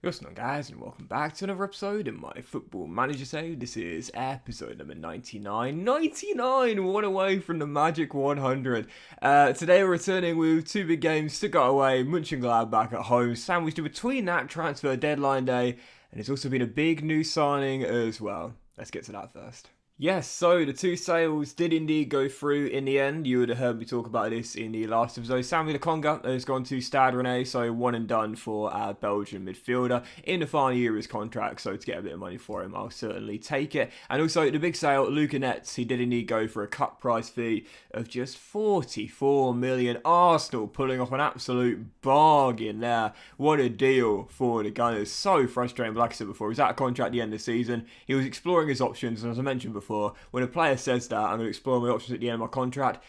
What's up, guys, and welcome back to another episode of my Football Manager Show. This is episode number 99. 99! One away from the magic 100. Today we're returning with two big games: Stuttgart away, Mönchengladbach at home, sandwiched in between that transfer deadline day, and it's also been a big new signing as well. Let's get to that first. Yes, so the two sales did indeed go through in the end. You would have heard me talk about this in the last episode. Sammy Lokonga has gone to Stade Rennais, so one and done for our Belgian midfielder in the final year of his contract. So to get a bit of money for him, I'll certainly take it. And also the big sale, Luca Netz, he did indeed go for a cut price fee of just 44 million. Arsenal pulling off an absolute bargain there. What a deal for the Gunners. So frustrating, but like I said before, he was out of contract at the end of the season. He was exploring his options, and as I mentioned before, when a player says that, I'm going to explore my options at the end of my contract,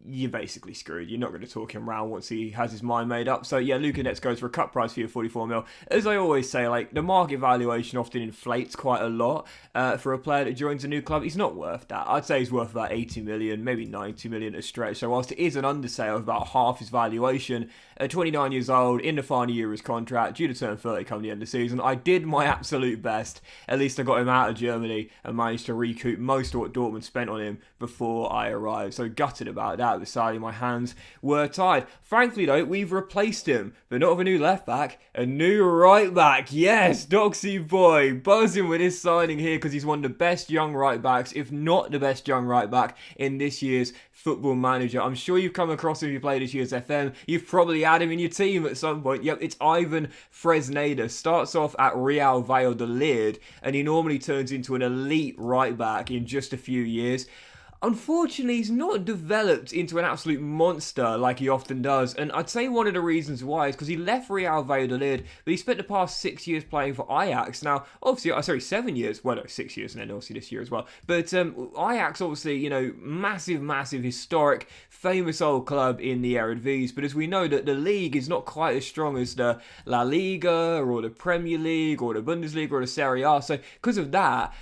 you're basically screwed. You're not going to talk him around once he has his mind made up. So yeah, Luca Netz goes for a cut price fee of 44 mil. As I always say, like, the market valuation often inflates quite a lot for a player that joins a new club. He's not worth that. I'd say he's worth about 80 million, maybe 90 million at stretch. So whilst it is an undersale of about half his valuation, at 29 years old, in the final year of his contract, due to turn 30 come the end of the season, I did my absolute best. At least I got him out of Germany and managed to recoup most of what Dortmund spent on him before I arrived. So gutted about that. Sadly, my hands were tied. Thankfully, though, we've replaced him, but not with a new left back, a new right back. Yes, Doxy boy, buzzing with his signing here because he's one of the best young right backs, if not the best young right back in this year's Football Manager. I'm sure you've come across him if you play this year's FM. You've probably had him in your team at some point. Yep, it's Ivan Fresneda. Starts off at Real Valladolid, and he normally turns into an elite right back in just a few years. Unfortunately, he's not developed into an absolute monster like he often does, and I'd say one of the reasons why is because he left Real Valladolid, but he spent the past 6 years playing for Ajax. Now, obviously, 7 years, well, no, 6 years, and then obviously this year as well, but Ajax, obviously, massive, historic, famous old club in the Eredivisie, but as we know, that the league is not quite as strong as the La Liga, or the Premier League, or the Bundesliga, or the Serie A, so because of that,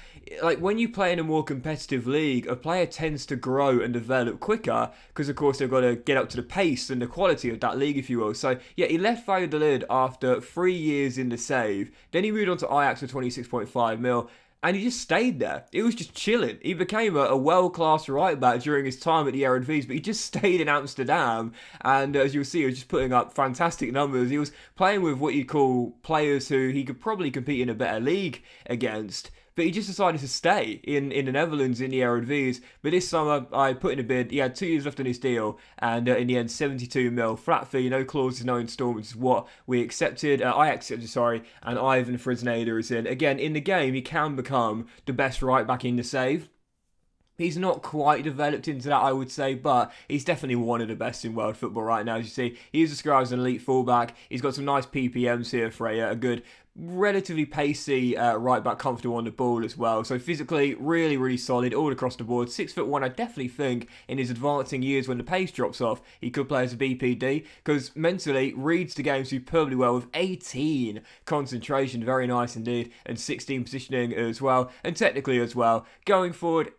like, when you play in a more competitive league, a player tends to grow and develop quicker because, of course, they've got to get up to the pace and the quality of that league, if you will. So, yeah, he left Valladolid after 3 years in the save. Then he moved on to Ajax for 26.5 mil. And he just stayed there. It was just chilling. He became a world-class right-back during his time at the Eredivisie, but he just stayed in Amsterdam. And as you'll see, he was just putting up fantastic numbers. He was playing with what you call players who he could probably compete in a better league against. But he just decided to stay in the Netherlands in the Eredivisie. But this summer, I put in a bid. He had 2 years left on his deal. And in the end, 72 mil. Flat fee, no clauses, no instalments is what we accepted. I accepted, and Ivan Fresneda is in. Again, in the game, he can become the best right back in the save. He's not quite developed into that, I would say, but he's definitely one of the best in world football right now. As you see, he is described as an elite fullback. He's got some nice PPMs here for a good, relatively pacey right back, comfortable on the ball as well. So physically, really solid all across the board. 6'1", I definitely think in his advancing years when the pace drops off, he could play as a BPD because mentally reads the game superbly well with 18 concentration, very nice indeed, and 16 positioning as well, and technically as well. Going forward,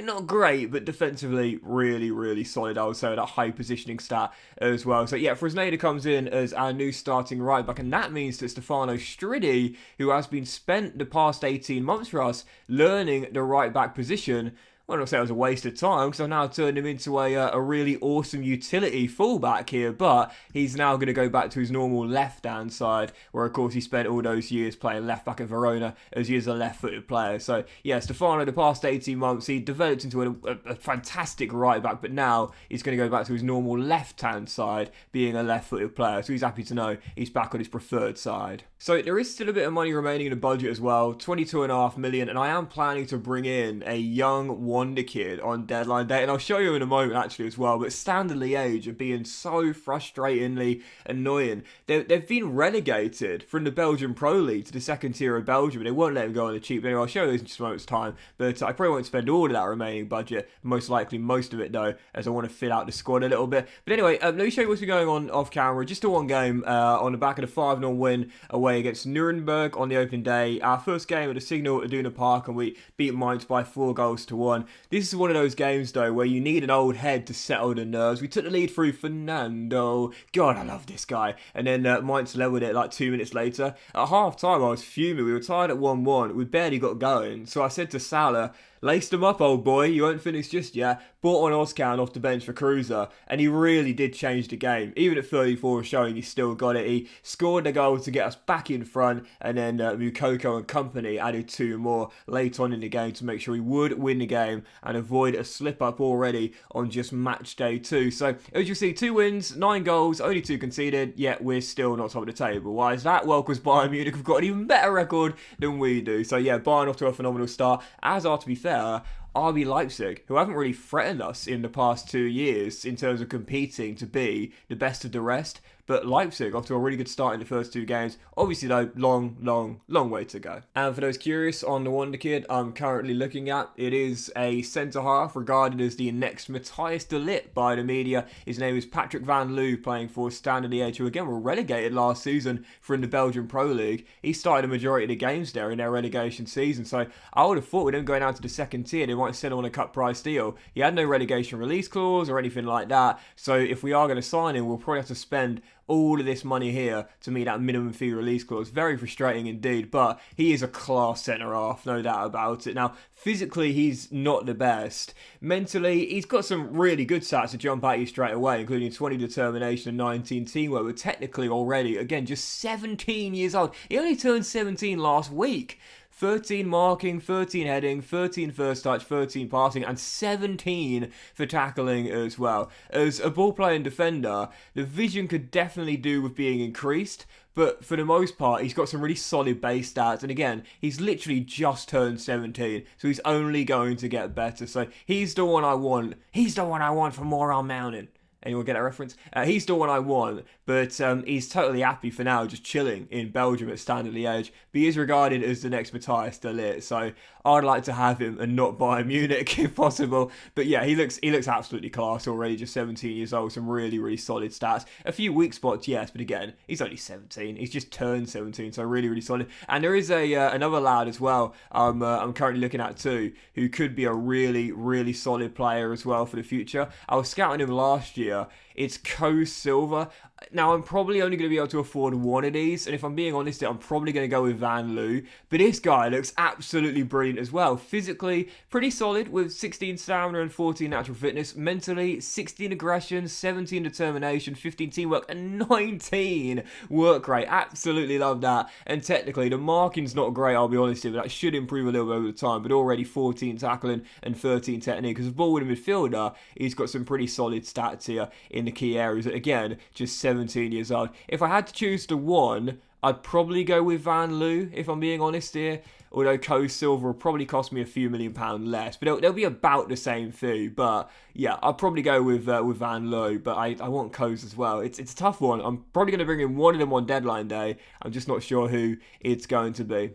not great, but defensively really solid. I would say that high positioning stat as well. So yeah, Fresneda comes in as our new starting right back, and that means that Stefano Stridi, who has been spent the past 18 months for us learning the right back position, well, I don't say it was a waste of time because I've now turned him into a really awesome utility fullback here, but he's now going to go back to his normal left-hand side, where, of course, he spent all those years playing left-back at Verona as he is a left-footed player. So, yeah, Stefano, the past 18 months, he developed into a fantastic right-back, but now he's going to go back to his normal left-hand side, being a left-footed player. So he's happy to know he's back on his preferred side. So there is still a bit of money remaining in the budget as well, 22.5 million, and I am planning to bring in a young Wonderkid on deadline day, and I'll show you in a moment actually as well, but Standard Liège are being so frustratingly annoying. They've been relegated from the Belgian Pro League to the second tier of Belgium, and they won't let them go on the cheap. Anyway, I'll show you this in just a moment's time, but I probably won't spend all of that remaining budget, most likely most of it though, as I want to fill out the squad a little bit. But anyway, let me show you what's been going on off camera. Just a one game on the back of the 5-0 win away against Nuremberg on the opening day. Our first game at the Signal at Iduna Park, and we beat Mainz by 4-1. 1. This is one of those games, though, where you need an old head to settle the nerves. We took the lead through Fernando. God, I love this guy. And then Mainz leveled it like 2 minutes later. At half-time, I was fuming. We were tied at 1-1. We barely got going. So I said to Salah, "Lace them up, old boy. You won't finish just yet." Brought on Oscan off the bench for Cruiser, and he really did change the game. Even at 34, showing he still got it. He scored a goal to get us back in front, and then Moukoko and company added 2 more late on in the game to make sure we would win the game and avoid a slip-up already on just match day 2. So, as you see, 2 wins, 9 goals, only 2 conceded, yet we're still not top of the table. Why is that? Well, because Bayern Munich have got an even better record than we do. So, yeah, Bayern off to a phenomenal start, as are, to be fair, RB Leipzig, who haven't really threatened us in the past 2 years in terms of competing to be the best of the rest. But Leipzig off to a really good start in the first 2 games. Obviously, though, long way to go. And for those curious on the Wonderkid I'm currently looking at, it is a centre-half regarded as the next Matthias de Ligt by the media. His name is Patrick van Loo, playing for Standard Liège, who again were relegated last season from the Belgian Pro League. He started a majority of the games there in their relegation season. So I would have thought with him going down to the second tier, they might sell him on a cut price deal. He had no relegation release clause or anything like that. So if we are going to sign him, we'll probably have to spend all of this money here to meet that minimum fee release clause. Very frustrating indeed, but he is a class centre-half, no doubt about it. Now, physically, he's not the best. Mentally, he's got some really good stats to jump at you straight away, including 20 determination and 19 teamwork, but technically already, again, just 17 years old. He only turned 17 last week. 13 marking, 13 heading, 13 first touch, 13 passing, and 17 for tackling as well. As a ball playing defender, the vision could definitely do with being increased, but for the most part, he's got some really solid base stats. And again, he's literally just turned 17, so he's only going to get better. So he's the one I want. He's the one I want for Moral Mountain. Anyone get that reference? He's the one I want, but he's totally happy for now, just chilling in Belgium at Standard Liège. But he is regarded as the next Matthias de Ligt, so I'd like to have him and not Bayern Munich if possible. But yeah, he looks absolutely class already, just 17 years old, some really solid stats. A few weak spots, yes, but again, he's only 17. He's just turned 17, so really solid. And there is another lad as well I'm currently looking at too, who could be a really solid player as well for the future. I was scouting him last year. It's Co Silva. Now, I'm probably only going to be able to afford one of these, and if I'm being honest, I'm probably going to go with Van Loo. But this guy looks absolutely brilliant as well. Physically, pretty solid with 16 stamina and 14 natural fitness. Mentally, 16 aggression, 17 determination, 15 teamwork, and 19 work rate. Absolutely love that. And technically, the marking's not great, I'll be honest with you, but that should improve a little bit over the time. But already 14 tackling and 13 technique. Because as a ball-winning midfielder, he's got some pretty solid stats here in the key areas. Again, just 17 years old. If I had to choose the one, I'd probably go with Van Loo, if I'm being honest here. Although Co Silva will probably cost me a few £1 million less. But they'll be about the same fee. But yeah, I'll probably go with Van Loo. But I want Co's as well. It's a tough one. I'm probably going to bring in one of them on deadline day. I'm just not sure who it's going to be.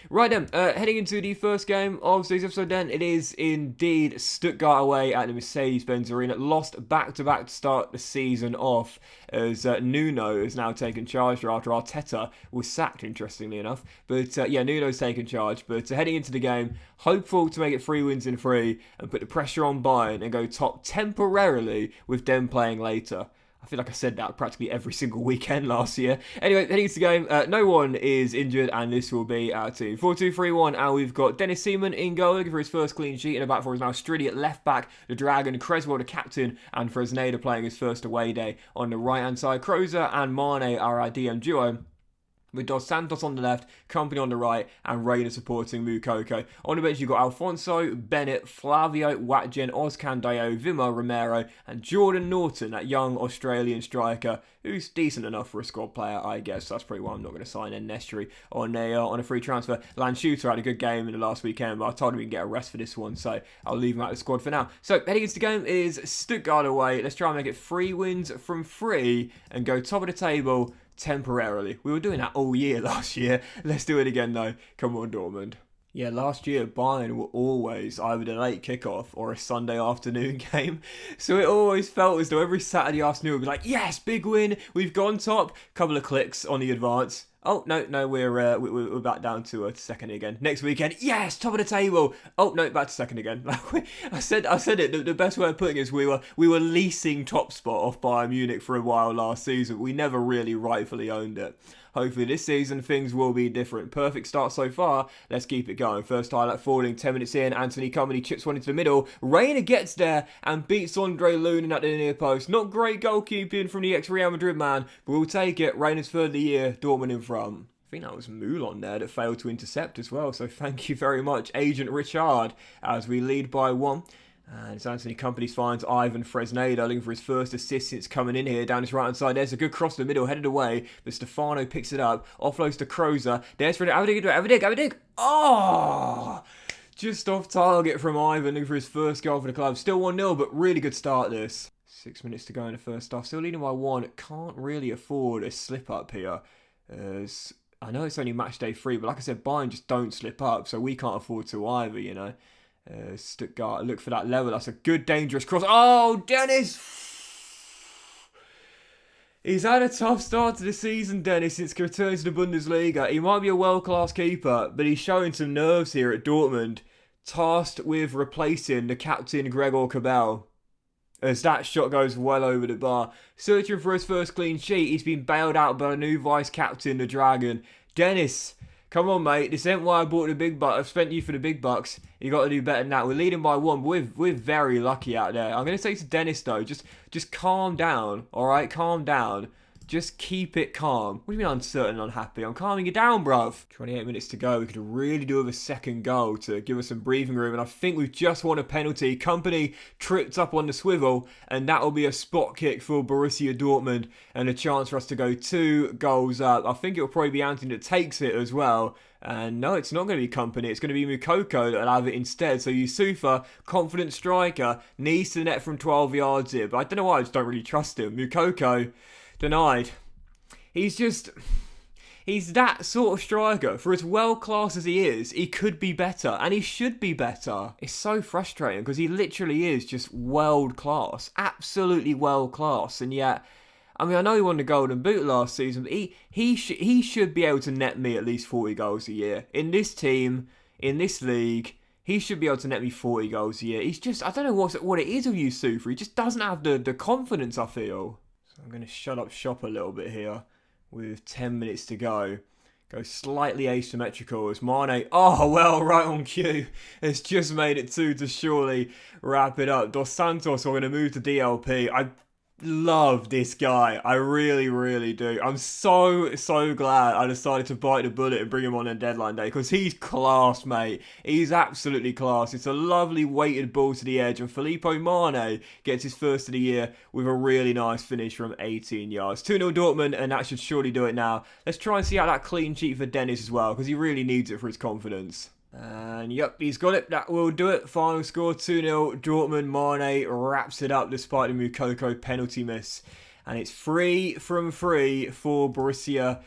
Right then, heading into the first game of today's episode then, it is indeed Stuttgart away at the Mercedes-Benz Arena. Lost back-to-back to start the season off as Nuno has now taken charge after Arteta was sacked, interestingly enough. But yeah, Nuno's taken charge. But heading into the game, hopeful to make it 3 wins in 3 and put the pressure on Bayern and go top temporarily with them playing later. I feel like I said that practically every single weekend last year. Anyway, heading into the game, no one is injured, and this will be our team. 4-2-3-1, and we've got Dennis Seaman in goal, looking for his first clean sheet. In the back four is now Striddy at left back, the Dragon, Creswell the captain, and Fresneda playing his first away day on the right-hand side. Kroza and Mane are our DM duo, with Dos Santos on the left, Company on the right, and Reina supporting Moukoko. On the bench, you've got Alfonso, Bennett, Flavio, Watjen, Ozcan Dayo, Vimo, Romero, and Jordan Norton, that young Australian striker, who's decent enough for a squad player, I guess. That's probably why I'm not going to sign in Nestri on a free transfer. Landshuter had a good game in the last weekend, but I told him he can get a rest for this one, so I'll leave him out of the squad for now. So, heading into the game is Stuttgart away. Let's try and make it 3 wins from 3 and go top of the table temporarily. We were doing that all year last year. Let's do it again though. Come on, Dortmund. Yeah, last year Bayern were always either a late kickoff or a Sunday afternoon game. So it always felt as though every Saturday afternoon would be like, yes, big win, we've gone top. Couple of clicks on the advance. Oh, no, we're back down to second again. Next weekend, yes, top of the table. Oh, no, back to second again. I said it. The best way of putting it is we were leasing top spot off Bayern Munich for a while last season. We never really rightfully owned it. Hopefully this season things will be different. Perfect start so far. Let's keep it going. First highlight falling, 10 minutes in. Anthony Company chips one into the middle. Reina gets there and beats Andre Lunin at the near post. Not great goalkeeping from the ex-Real Madrid man, but we'll take it. Reina's third of the year, Dortmund in front. I think that was Moulon there that failed to intercept as well. So thank you very much, Agent Richard, as we lead by 1. And it's Anthony Company finds Ivan Fresneda looking for his first assist since coming in here down his right hand side. There's a good cross in the middle, headed away, but Stefano picks it up, offloads to Krozer. There's for a dig. Oh! Just off target from Ivan looking for his first goal for the club. Still 1-0, but really good start this. 6 minutes to go in the first half. Still leading by 1. Can't really afford a slip up here. As I know it's only match day 3, but like I said, Bayern just don't slip up, so we can't afford to either, you know. Stuttgart look for that level. That's a good dangerous cross. Oh, Dennis! He's had a tough start to the season, Dennis, since returning to the Bundesliga. He might be a world-class keeper, but he's showing some nerves here at Dortmund, tasked with replacing the captain Gregor Kobel. As that shot goes well over the bar. Searching for his first clean sheet, he's been bailed out by a new vice-captain, the Dragon. Dennis, come on, mate. This ain't why I bought the big bucks. I've spent you for the big bucks. You got to do better than that. We're leading by 1. We're very lucky out there. I'm going to say to Dennis, though, just calm down, all right? Calm down. Just keep it calm. What do you mean uncertain and unhappy? I'm calming you down, bruv. 28 minutes to go. We could really do with a second goal to give us some breathing room. And I think we've just won a penalty. Company tripped up on the swivel. And that will be a spot kick for Borussia Dortmund. And a chance for us to go 2 goals up. I think it will probably be Anthony that takes it as well. And no, it's not going to be Company. It's going to be Mukoko that'll have it instead. So Yusufa, confident striker, needs to net from 12 yards here. But I don't know why I just don't really trust him. Mukoko, denied. He's that sort of striker. For as well class as he is, he could be better. And he should be better. It's so frustrating because he literally is just world class. Absolutely world class. And yet, I mean, I know he won the Golden Boot last season, but he should be able to net me at least 40 goals a year. In this team, in this league, he should be able to net me 40 goals a year. He's just, I don't know what it is with Yusufa. He just doesn't have the confidence, I feel. So I'm going to shut up shop a little bit here with 10 minutes to go. Go slightly asymmetrical as Mane, oh well, right on cue, has just made it 2 to surely wrap it up. Dos Santos are going to move to DLP. I love this guy. I really, really do. I'm so glad I decided to bite the bullet and bring him on deadline day because he's class, mate. He's absolutely class. It's a lovely weighted ball to the edge and Filippo Mane gets his first of the year with a really nice finish from 18 yards. 2-0 Dortmund and that should surely do it now. Let's try and see out that clean sheet for Dennis as well because he really needs it for his confidence. And yep, he's got it. That will do it. Final score 2-0. Dortmund. Mane wraps it up despite the Mukoko penalty miss. And it's 3 from 3 for Borussia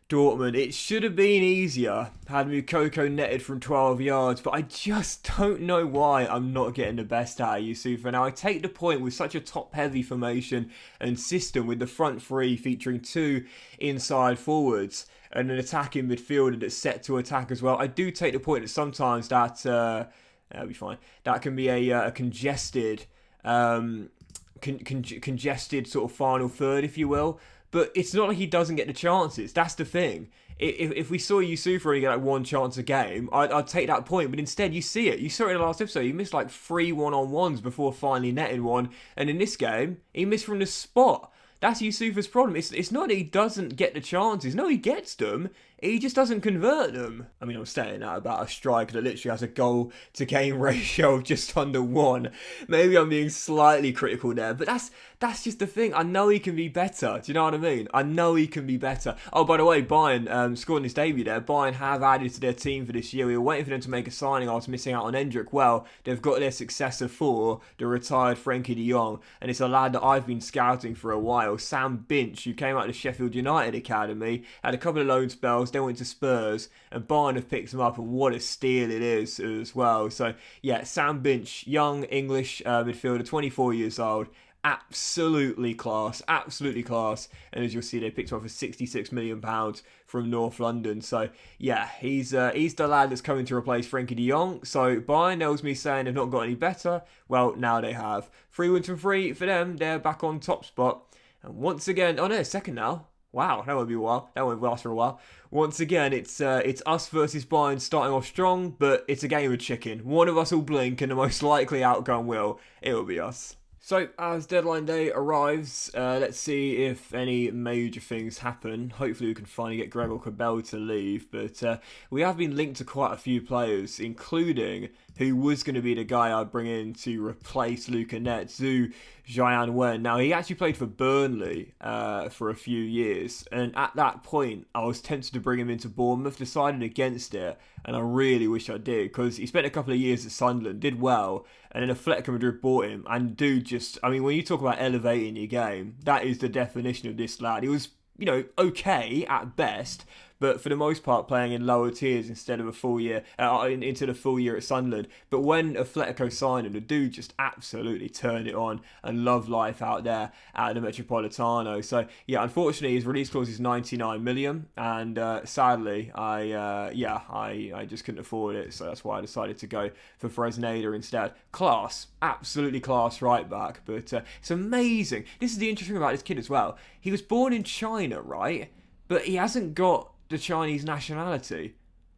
Dortmund. It should have been easier had Mukoko netted from 12 yards, but I just don't know why I'm not getting the best out of Yusufa. Now, I take the point with such a top-heavy formation and system with the front 3 featuring 2 inside forwards and an attacking midfielder that's set to attack as well. I do take the point that sometimes that'll be fine. That can be a congested, congested sort of final third, if you will. But it's not like he doesn't get the chances. That's the thing. If we saw Yusufa only get like 1 chance a game, I'd take that point. But instead, you see it. You saw it in the last episode. He missed like 3 one-on-ones before finally netting one. And in this game, he missed from the spot. That's Yusufa's problem. It's not that he doesn't get the chances. No, he gets them. He just doesn't convert them. I mean, I'm saying that about a striker that literally has a goal-to-game ratio of just under 1. Maybe I'm being slightly critical there, but that's just the thing. I know he can be better. Do you know what I mean? I know he can be better. Oh, by the way, Bayern scored in his debut there. Bayern have added to their team for this year. We were waiting for them to make a signing. I was missing out on Endrick. Well, they've got their successor for the retired Frankie de Jong, and it's a lad that I've been scouting for a while, Sam Binch, who came out of the Sheffield United Academy, had a couple of loan spells, then went to Spurs, and Bayern have picked him up, and what a steal it is as well. So, yeah, Sam Binch, young English midfielder, 24 years old, absolutely class, absolutely class. And as you'll see, they picked him up for £66 million from North London. So yeah, he's the lad that's coming to replace Frankie de Jong. So Bayern knows me saying they've not got any better. Well, now they have. 3 wins from 3 for them. They're back on top spot. And once again, oh no, second now. Wow, that won't be a while. That won't last for a while. Once again, it's us versus Bayern starting off strong, but it's a game of chicken. One of us will blink, and the most likely outcome it'll be us. So, as deadline day arrives, let's see if any major things happen. Hopefully we can finally get Gregor Kobel to leave, but we have been linked to quite a few players, including who was going to be the guy I'd bring in to replace Luca Net, Zhu Jianwen. Now, he actually played for Burnley for a few years, and at that point, I was tempted to bring him into Bournemouth, decided against it, and I really wish I did, because he spent a couple of years at Sunderland, did well, and then Atletico Madrid bought him, and dude just, I mean, when you talk about elevating your game, that is the definition of this lad. He was, okay at best, but for the most part playing in lower tiers instead of a full year, into the full year at Sunderland. But when Atletico signed him, the dude just absolutely turned it on and loved life out there at the Metropolitano. So yeah, unfortunately his release clause is 99 million, and sadly I just couldn't afford it, so that's why I decided to go for Fresneda instead. Class, absolutely class right back, but it's amazing. This is the interesting thing about this kid as well. He was born in China, right? But he hasn't got the Chinese nationality.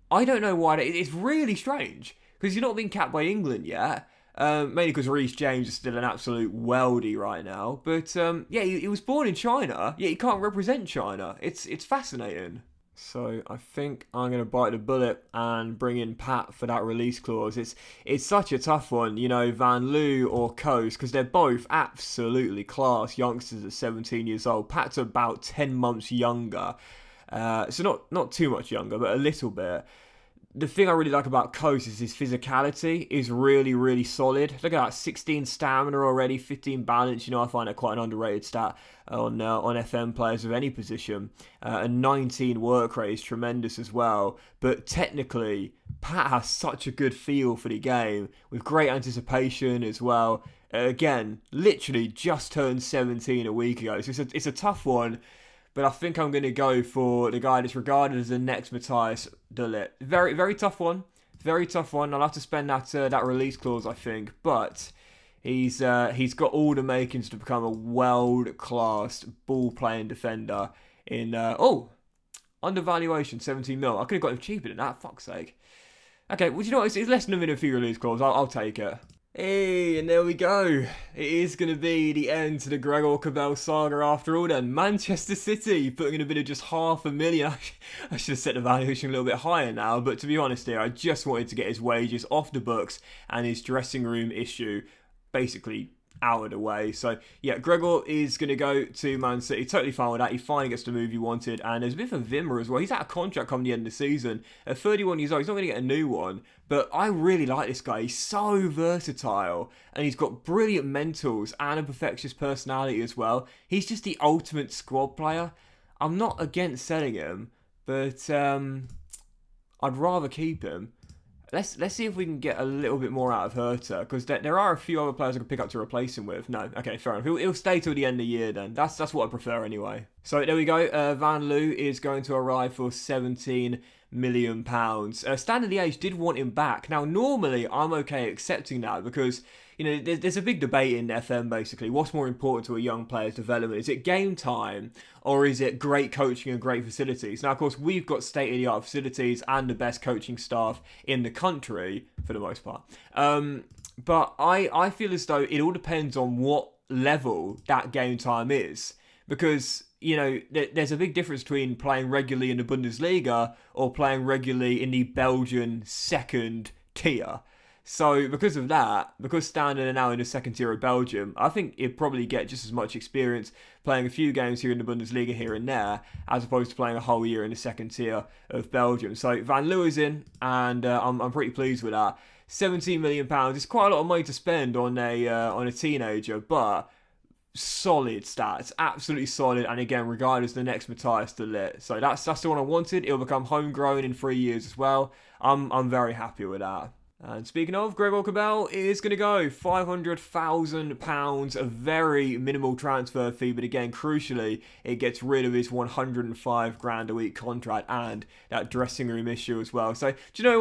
I don't know why. It's really strange, because he's not been capped by England yet. Mainly because Reece James is still an absolute weldie right now. But he was born in China, yet he can't represent China. It's fascinating. So I think I'm going to bite the bullet and bring in Pat for that release clause. It's such a tough one, Van Loo or Coase, because they're both absolutely class youngsters at 17 years old. Pat's about 10 months younger, so not too much younger, but a little bit. The thing I really like about Coase is his physicality is really, really solid. Look at that, 16 stamina already, 15 balance. I find that quite an underrated stat on FM players of any position. And 19 work rate is tremendous as well. But technically, Pat has such a good feel for the game, with great anticipation as well. Again, literally just turned 17 a week ago. So it's a tough one. But I think I'm going to go for the guy that's regarded as the next Matthias de Ligt. Very, very tough one. Very tough one. I'll have to spend that release clause, I think. But he's got all the makings to become a world-class ball-playing defender in... undervaluation, 17 mil. I could have got him cheaper than that, fuck's sake. Okay, well, you know what? It's less than a minute for your release clause. I'll take it. Hey, and there we go. It is going to be the end to the Gregor Kobel saga after all then. Manchester City putting in a bid of just $500,000. I should have set the valuation a little bit higher now, but to be honest here, I just wanted to get his wages off the books and his dressing room issue basically out of the way. So yeah, Gregor is going to go to Man City. Totally fine with that. He finally gets the move he wanted, and there's a bit of a Vimmer as well. He's out of contract come the end of the season. At 31 years old, he's not going to get a new one, but I really like this guy. He's so versatile, and he's got brilliant mentals and a perfectionist personality as well. He's just the ultimate squad player. I'm not against selling him, but I'd rather keep him. Let's see if we can get a little bit more out of Hertha, because there are a few other players I could pick up to replace him with. No, okay, fair enough. He'll stay till the end of the year then. That's what I prefer anyway. So there we go. Van Loo is going to arrive for £17 million. Standard Liège did want him back. Now, normally I'm okay accepting that, because there's a big debate in FM basically. What's more important to a young player's development? Is it game time, or is it great coaching and great facilities? Now, of course, we've got state-of-the-art facilities and the best coaching staff in the country, for the most part. But I feel as though it all depends on what level that game time is. Because, there's a big difference between playing regularly in the Bundesliga or playing regularly in the Belgian second tier. So because of that, because Standard are now in the second tier of Belgium, I think he'd probably get just as much experience playing a few games here in the Bundesliga here and there, as opposed to playing a whole year in the second tier of Belgium. So Van Loo is in, and I'm pretty pleased with that. £17 million is quite a lot of money to spend on a teenager, but solid stats, absolutely solid. And again, regarded as the next Matthias de Ligt. So that's the one I wanted. It'll become homegrown in 3 years as well. I'm very happy with that. And speaking of, Gregor Cabell is going to go £500,000, a very minimal transfer fee, but again, crucially, it gets rid of his 105 grand a week contract and that dressing room issue as well. So, do you know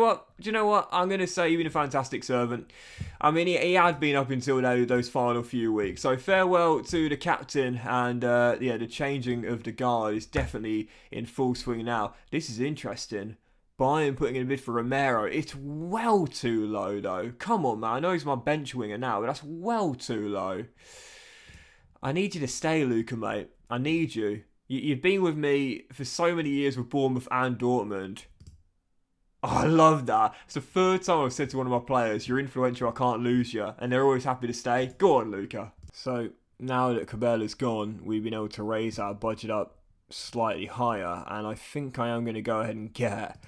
what? I'm going to say he's been a fantastic servant. I mean, he had been up until those final few weeks. So, farewell to the captain, and the changing of the guard is definitely in full swing now. This is interesting. Bayern putting in a bid for Romero. It's well too low, though. Come on, man. I know he's my bench winger now, but that's well too low. I need you to stay, Luca, mate. I need you. You've been with me for so many years with Bournemouth and Dortmund. Oh, I love that. It's the third time I've said to one of my players, you're influential, I can't lose you. And they're always happy to stay. Go on, Luca. So, now that Cabella's gone, we've been able to raise our budget up slightly higher. And I think I am going to go ahead and get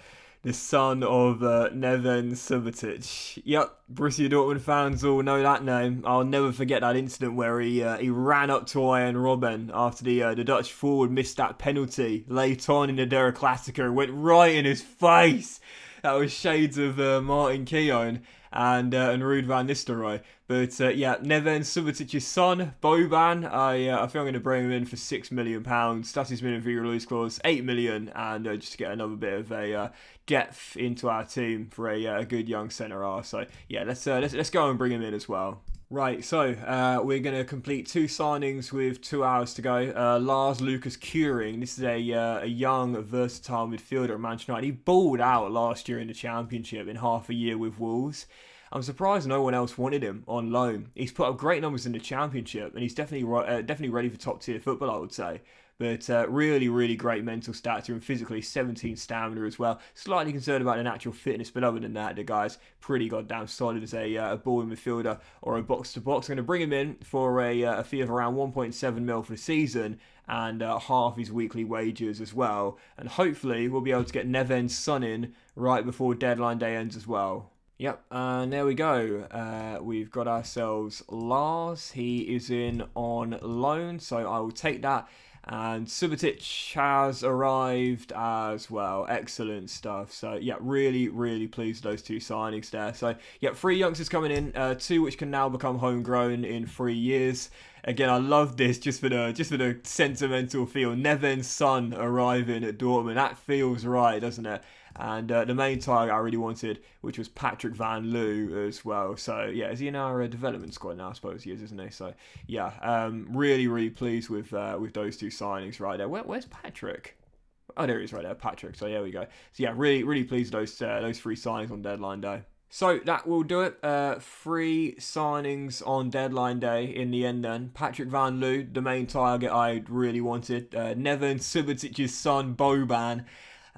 the son of Neven Subotic. Yep, Borussia Dortmund fans all know that name. I'll never forget that incident where he ran up to Ian Robben after the Dutch forward missed that penalty late on in the Der Klassiker. Went right in his face. That was shades of Martin Keown and Ruud van Nistelrooy. But Neven Subotic's son, Boban, I think I'm going to bring him in for £6 million. That's his minimum fee release clause, £8 million, and just to get another bit of a depth into our team for a good young centre half. So yeah, let's go and bring him in as well. Right, so we're going to complete 2 signings with 2 hours to go. Lars Lucas Kuring, this is a young, versatile midfielder at Manchester United. He balled out last year in the Championship in half a year with Wolves. I'm surprised no one else wanted him on loan. He's put up great numbers in the Championship, and he's definitely ready for top-tier football, I would say. But really, really great mental stature and physically 17 stamina as well. Slightly concerned about the natural fitness, but other than that, the guy's pretty goddamn solid as a ball midfielder or a box-to-box. I'm going to bring him in for a fee of around 1.7 mil for the season and half his weekly wages as well. And hopefully we'll be able to get Neven's son in right before deadline day ends as well. Yep, and there we go. We've got ourselves Lars. He is in on loan, so I will take that. And Subotic has arrived as well. Excellent stuff. So, yeah, really, really pleased with those 2 signings there. So, yeah, 3 youngsters coming in, 2 which can now become homegrown in 3 years. Again, I love this just for the sentimental feel. Neven's son arriving at Dortmund. That feels right, doesn't it? And the main target I really wanted, which was Patrick Van Loo as well. So, yeah, is he in our development squad now? I suppose he is, isn't he? So, yeah, really, really pleased with those 2 signings right there. Where's Patrick? Oh, there he is right there, Patrick. So, there we go. So, yeah, really, really pleased with those 3 signings on deadline day. So that will do it. 3 signings on deadline day in the end then. Patrick Van Loo, the main target I really wanted. Neven Subotic's son, Boban.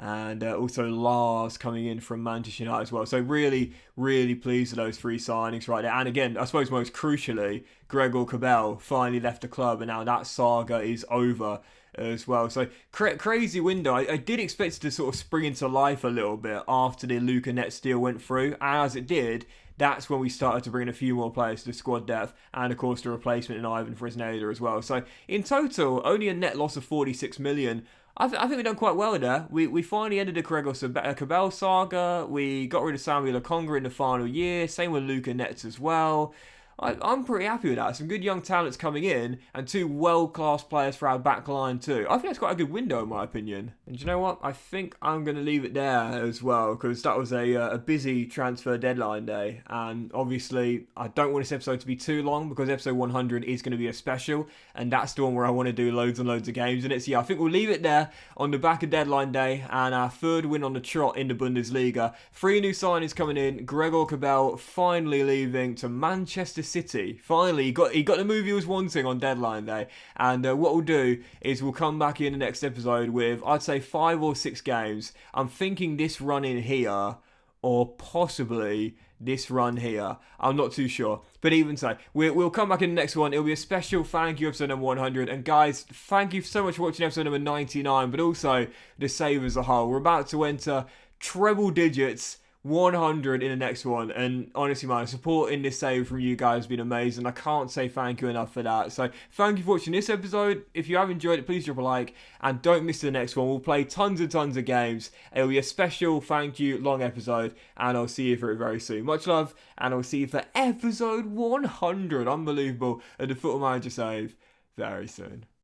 And also Lars coming in from Manchester United as well. So really, really pleased with those 3 signings right there. And again, I suppose most crucially, Gregor Cabell finally left the club and now that saga is over as well. So crazy window. I did expect it to sort of spring into life a little bit after the Luca Net deal went through. And as it did, that's when we started to bring in a few more players to the squad depth and of course the replacement in Ivan Fresneda as well. So in total, only a net loss of 46 million. I think we've done quite well there. We finally ended the Gregor Cabell saga. We got rid of Samuel Okonga in the final year. Same with Luca Netz as well. I'm pretty happy with that. Some good young talents coming in and 2 world-class players for our back line too. I think that's quite a good window in my opinion. And do you know what? I think I'm going to leave it there as well because that was a busy transfer deadline day. And obviously, I don't want this episode to be too long because episode 100 is going to be a special. And that's the one where I want to do loads and loads of games in it. So yeah, I think we'll leave it there on the back of deadline day and our 3rd win on the trot in the Bundesliga. 3 new signings coming in. Gregor Cabell finally leaving to Manchester City. Finally, he got the move he was wanting on deadline day. And what we'll do is we'll come back in the next episode with, I'd say, 5 or 6 games. I'm thinking this run in here or possibly this run here. I'm not too sure. But even so, we'll come back in the next one. It'll be a special thank you episode number 100. And guys, thank you so much for watching episode number 99, but also the save as a whole. We're about to enter treble digits 100 in the next one. And honestly, man, support in this save from you guys has been amazing. I can't say thank you enough for that. So thank you for watching this episode. If you have enjoyed it, please drop a like and don't miss the next one. We'll play tons and tons of games. It'll be a special thank you long episode, and I'll see you for it very soon. Much love, and I'll see you for episode 100, unbelievable, of the Football Manager save very soon.